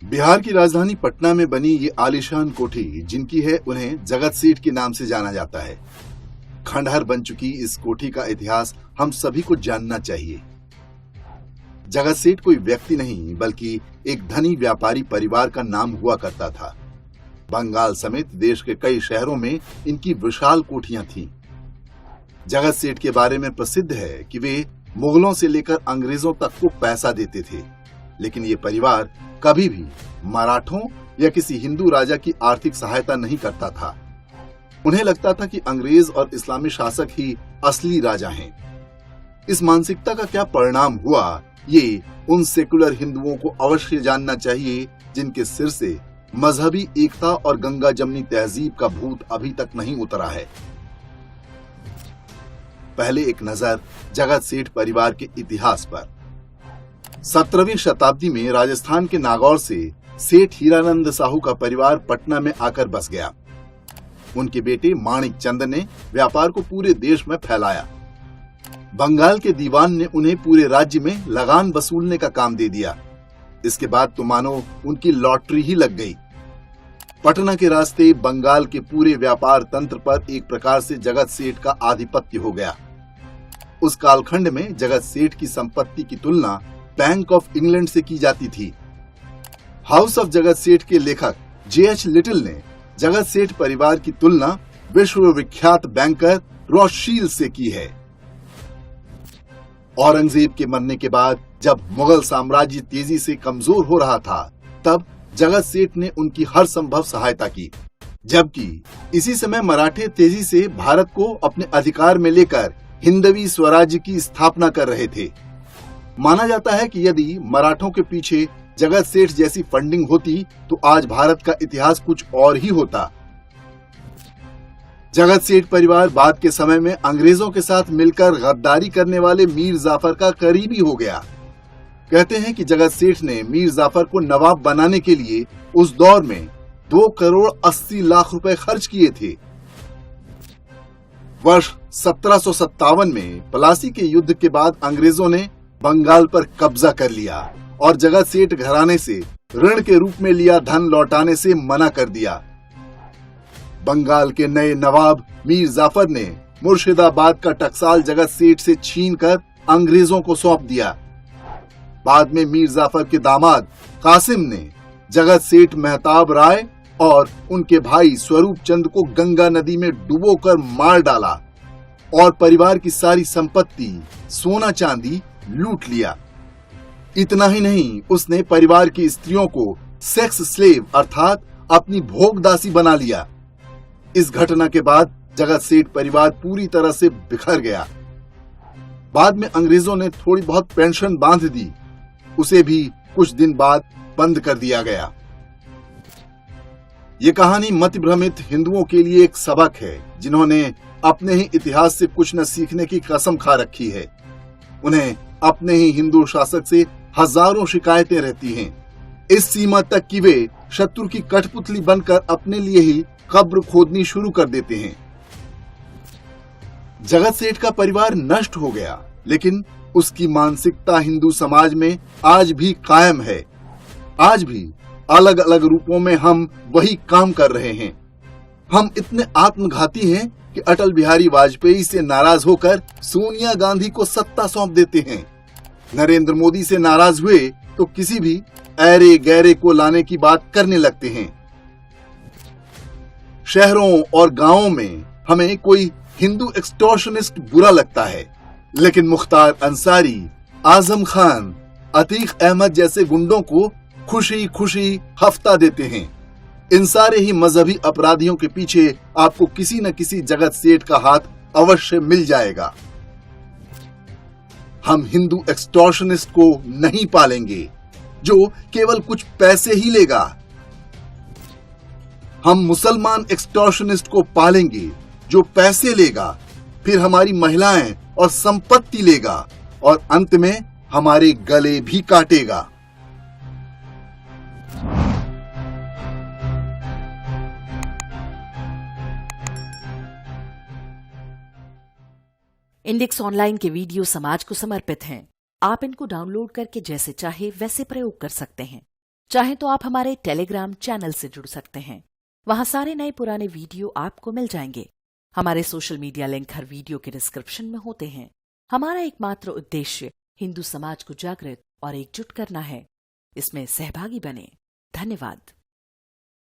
बिहार की राजधानी पटना में बनी ये आलीशान कोठी जिनकी है, उन्हें जगत सेठ के नाम से जाना जाता है। खंडहर बन चुकी इस कोठी का इतिहास हम सभी को जानना चाहिए। जगत सेठ कोई व्यक्ति नहीं बल्कि एक धनी व्यापारी परिवार का नाम हुआ करता था। बंगाल समेत देश के कई शहरों में इनकी विशाल कोठियां थीं। जगत सेठ के बारे में प्रसिद्ध है कि वे मुगलों से लेकर अंग्रेजों तक को पैसा देते थे, लेकिन ये परिवार कभी भी मराठों या किसी हिंदू राजा की आर्थिक सहायता नहीं करता था। उन्हें लगता था कि अंग्रेज और इस्लामी शासक ही असली राजा हैं। इस मानसिकता का क्या परिणाम हुआ, ये उन सेकुलर हिंदुओं को अवश्य जानना चाहिए जिनके सिर से मजहबी एकता और गंगा जमनी तहजीब का भूत अभी तक नहीं उतरा है। पहले एक नजर जगत सेठ परिवार के इतिहास पर। 17वीं शताब्दी में राजस्थान के नागौर से सेठ हीरानंद साहू का परिवार पटना में आकर बस गया। उनके बेटे माणिक चंद ने व्यापार को पूरे देश में फैलाया। बंगाल के दीवान ने उन्हें पूरे राज्य में लगान वसूलने का काम दे दिया। इसके बाद तो मानो उनकी लॉटरी ही लग गई। पटना के रास्ते बंगाल के पूरे व्यापार तंत्र पर एक प्रकार से जगत सेठ का आधिपत्य हो गया। उस कालखंड में जगत सेठ की संपत्ति की तुलना बैंक ऑफ इंग्लैंड से की जाती थी। हाउस ऑफ जगत सेठ के लेखक J.H. लिटिल ने जगत सेठ परिवार की तुलना विश्व विख्यात बैंकर रॉथशील्ड से की है। औरंगजेब के मरने के बाद जब मुगल साम्राज्य तेजी से कमजोर हो रहा था, तब जगत सेठ ने उनकी हर संभव सहायता की, जबकि इसी समय मराठे तेजी से भारत को अपने अधिकार में लेकर हिंदवी स्वराज्य की स्थापना कर रहे थे। माना जाता है कि यदि मराठों के पीछे जगत सेठ जैसी फंडिंग होती तो आज भारत का इतिहास कुछ और ही होता। जगत सेठ परिवार बाद के समय में अंग्रेजों के साथ मिलकर गद्दारी करने वाले मीर जाफर का करीबी हो गया। कहते हैं कि जगत सेठ ने मीर जाफर को नवाब बनाने के लिए उस दौर में 2 करोड़ 80 लाख रुपए खर्च किए थे। वर्ष 1757 में प्लासी के युद्ध के बाद अंग्रेजों ने बंगाल पर कब्जा कर लिया और जगत सेठ घराने से ऋण के रूप में लिया धन लौटाने से मना कर दिया। बंगाल के नए नवाब मीर जाफर ने मुर्शिदाबाद का टकसाल जगत सेठ से छीनकर अंग्रेजों को सौंप दिया। बाद में मीर जाफर के दामाद कासिम ने जगत सेठ मेहताब राय और उनके भाई स्वरूप चंद को गंगा नदी में डुबोकर मार डाला और परिवार की सारी संपत्ति, सोना चांदी लूट लिया। इतना ही नहीं, उसने परिवार की स्त्रियों को सेक्स स्लेव अर्थात अपनी भोगदासी बना लिया। इस घटना के बाद जगत सेठ परिवार पूरी तरह से बिखर गया। बाद में अंग्रेजों ने थोड़ी बहुत पेंशन बांध दी, उसे भी कुछ दिन बाद बंद कर दिया गया। ये कहानी मत भ्रमित हिंदुओं के लिए एक सबक है, जिन्होंने अपने ही इतिहास से कुछ न सीखने की कसम खा रखी है। उन्हें अपने ही हिंदू शासक से हजारों शिकायतें रहती हैं, इस सीमा तक कि वे शत्रु की कठपुतली बनकर अपने लिए ही कब्र खोदनी शुरू कर देते हैं। जगत सेठ का परिवार नष्ट हो गया, लेकिन उसकी मानसिकता हिंदू समाज में आज भी कायम है। आज भी अलग अलग रूपों में हम वही काम कर रहे हैं। हम इतने आत्मघाती हैं कि अटल बिहारी वाजपेयी से नाराज होकर सोनिया गांधी को सत्ता सौंप देते हैं। नरेंद्र मोदी से नाराज हुए तो किसी भी ऐरे गैरे को लाने की बात करने लगते हैं। शहरों और गांवों में हमें कोई हिंदू एक्सटॉर्शनिस्ट बुरा लगता है, लेकिन मुख्तार अंसारी, आजम खान, अतीक अहमद जैसे गुंडों को खुशी खुशी हफ्ता देते हैं। इन सारे ही मजहबी अपराधियों के पीछे आपको किसी न किसी जगत सेठ का हाथ अवश्य मिल जाएगा। हम हिंदू एक्सटॉर्शनिस्ट को नहीं पालेंगे जो केवल कुछ पैसे ही लेगा। हम मुसलमान एक्सटॉर्शनिस्ट को पालेंगे जो पैसे लेगा, फिर हमारी महिलाएं और संपत्ति लेगा और अंत में हमारे गले भी काटेगा। इंडेक्स ऑनलाइन के वीडियो समाज को समर्पित हैं। आप इनको डाउनलोड करके जैसे चाहे वैसे प्रयोग कर सकते हैं। चाहे तो आप हमारे टेलीग्राम चैनल से जुड़ सकते हैं। वहां सारे नए पुराने वीडियो आपको मिल जाएंगे। हमारे सोशल मीडिया लिंक हर वीडियो के डिस्क्रिप्शन में होते हैं। हमारा एकमात्र उद्देश्य हिंदू समाज को जागृत और एकजुट करना है। इसमें सहभागी बने। धन्यवाद।